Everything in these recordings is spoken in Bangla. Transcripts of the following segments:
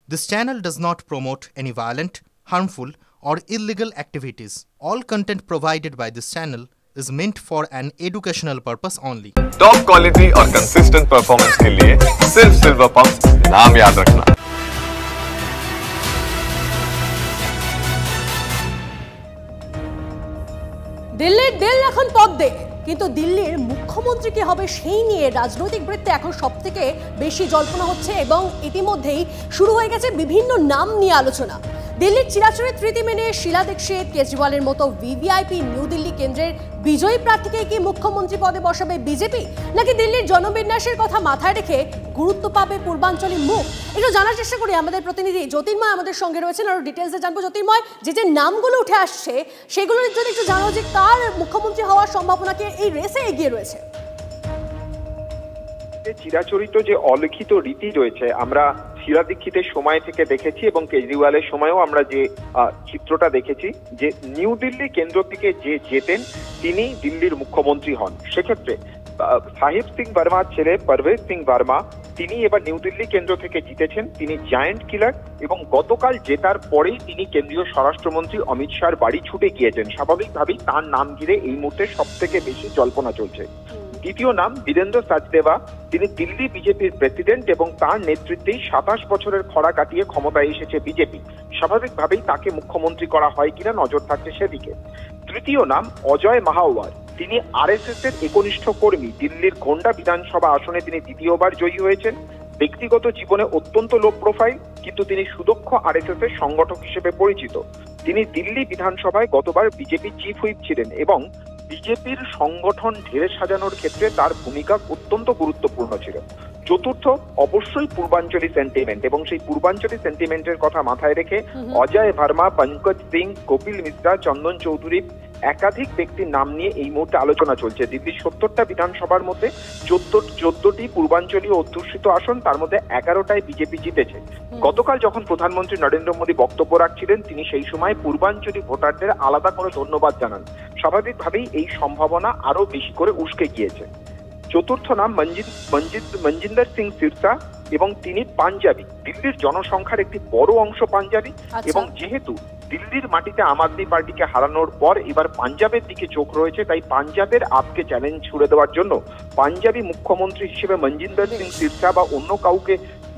This channel does not promote any violent, harmful, or illegal activities. All content provided by this channel is meant for an educational purpose only. Top quality और कंसिस्टेंट परफॉर्मेंस के लिए सिर्फ सिल्वर पंप्स नाम याद रखना। দিল্লির দিল এখন পদ্মে, কিন্তু দিল্লির মুখ্যমন্ত্রী কে হবে সেই নিয়ে রাজনৈতিক বৃত্তে এখন সবথেকে বেশি জল্পনা হচ্ছে এবং ইতিমধ্যেই শুরু হয়ে গেছে বিভিন্ন নাম নিয়ে আলোচনা। দিল্লির চিরাচরিত রীতি মেনে শীলা দীক্ষিত, কেজরিওয়ালের মতো ভিভিআইপি নিউ দিল্লি কেন্দ্রের বিজয়ী প্রার্থীকে কি মুখ্যমন্ত্রী পদে বসাবে বিজেপি, নাকি দিল্লির জনবিন্যাসের কথা মাথায় রেখে গুরুত্ব পাবে পূর্বাঞ্চলী মুখ? একটু জানার চেষ্টা করি। আমাদের প্রতিনিধি জ্যোতির্ময় আমাদের সঙ্গে রয়েছেন, আরো ডিটেলসে জানবো। জ্যোতির্ময়, যে নামগুলো উঠে আসছে সেগুলো যদি একটু জানো, যে কার মুখ্যমন্ত্রী হওয়ার সম্ভাবনাকে এই রেসে এগিয়ে রয়েছে? চিরাচরিত যে অলিখিত রীতি রয়েছে, আমরা শীলা দীক্ষিতের সময় থেকে দেখেছি এবং কেজরিওয়ালের সময়ও আমরা যে চিত্রটা দেখেছি, যে নিউ দিল্লি কেন্দ্র থেকে যে যেতেন তিনি দিল্লির মুখ্যমন্ত্রী হন। সেক্ষেত্রে সাহিব সিং বর্মার ছেলে পারভেজ সিং বর্মা তিনি এবার নিউ দিল্লি কেন্দ্র থেকে জিতেছেন। তিনি জায়ান্ট কিলার এবং গতকাল জেতার পরেই তিনি কেন্দ্রীয় স্বরাষ্ট্রমন্ত্রী অমিত শাহর বাড়ি ছুটে গিয়েছেন। স্বাভাবিকভাবেই তার নাম ঘিরে এই মুহূর্তে সব থেকে বেশি জল্পনা চলছে। দ্বিতীয় নাম বীরেন্দ্র সচদেবা, তিনি দিল্লি বিজেপির প্রেসিডেন্ট এবং তার নেতৃত্বেই 27 বছরের খরা কাটিয়ে ক্ষমতায় এসেছে বিজেপি। স্বাভাবিকভাবেই তাকে মুখ্যমন্ত্রী করা হয় কিনা নজর থাকছে সেদিকে। তৃতীয় নাম অজয় মাহাওয়ার, তিনি আরএসএস এর একনিষ্ঠ কর্মী। দিল্লির গোন্ডা বিধানসভা আসনে তিনি দ্বিতীয়বার জয়ী হয়েছেন। ব্যক্তিগত জীবনে অত্যন্ত লো প্রোফাইল, কিন্তু তিনি সুদক্ষ আরএসএস এর সংগঠক হিসেবে পরিচিত। তিনি দিল্লি বিধানসভায় গতবার বিজেপি চিফ হুইপ ছিলেন এবং বিজেপির সংগঠন ঢেলে সাজানোর ক্ষেত্রে তার ভূমিকা অত্যন্ত গুরুত্বপূর্ণ ছিল। চতুর্থ অবশ্যই পূর্বাঞ্চলী সেন্টিমেন্ট, এবং সেই পূর্বাঞ্চলী সেন্টিমেন্টের কথা মাথায় রেখে অজয় ভার্মা, পঙ্কজ সিং, কপিল মিশ্রা, চন্দন চৌধুরী একাধিক ব্যক্তির নাম নিয়ে এই মুহূর্তে আলোচনা চলছে। দিল্লির 70টা বিধানসভার মধ্যে 14টি পূর্বাঞ্চলীয় অধ্যুষিত আসন, তার মধ্যে 11টায় বিজেপি জিতেছে। গতকাল যখন প্রধানমন্ত্রী নরেন্দ্র মোদী বক্তব্য রাখছিলেন, তিনি সেই সময় পূর্বাঞ্চলী ভোটারদের আলাদা করে ধন্যবাদ জানান। স্বাভাবিকভাবেই এই সম্ভাবনা আরো বেশি করে উস্কে গিয়েছে। চতুর্থ নাম মনজিন্দর সিং সিরসা, এবং তিনি পাঞ্জাবি। দিল্লির জনসংখ্যার একটি বড় অংশ পাঞ্জাবি, এবং যেহেতু দিল্লির মাটিতে আম আদমি পার্টিকে হারানোর পর এবার পাঞ্জাবের দিকে চোখ রয়েছে, তাই পাঞ্জাবের আপকে চ্যালেঞ্জ ছুড়ে দেওয়ার জন্য পাঞ্জাবি মুখ্যমন্ত্রী হিসেবে মনজিন্দর সিং সিরসা বা অন্য কাউকে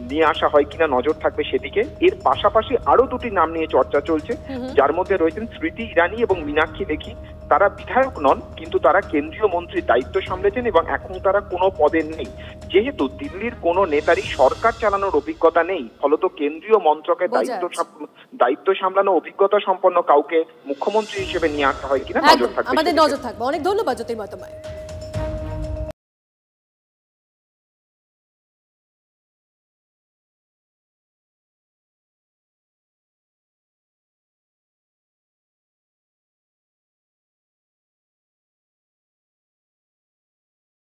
নিয়ে আসা হয় কিনা নজর থাকবে সেদিকে। এর পাশাপাশি আরো দুটি নাম নিয়ে চর্চা চলছে, যার মধ্যে রয়েছেন স্মৃতি ইরানি এবং মীনাক্ষী লেখি। তারা বিধায়ক নন, কিন্তু তারা কেন্দ্রীয় মন্ত্রীর দায়িত্ব সামলেছেন এবং এখন তারা কোনো পদে নেই। যেহেতু দিল্লির কোনো নেতারই সরকার চালানোর অভিজ্ঞতা নেই, ফলত কেন্দ্রীয় মন্ত্রকের দায়িত্ব সামলানো অভিজ্ঞতা সম্পন্ন কাউকে মুখ্যমন্ত্রী হিসেবে নিয়ে আসা হয় কিনা নজর থাকবে। আমাদের নজর থাকবে। অনেক ধন্যবাদ জ্যোতির্ময় তোমায়।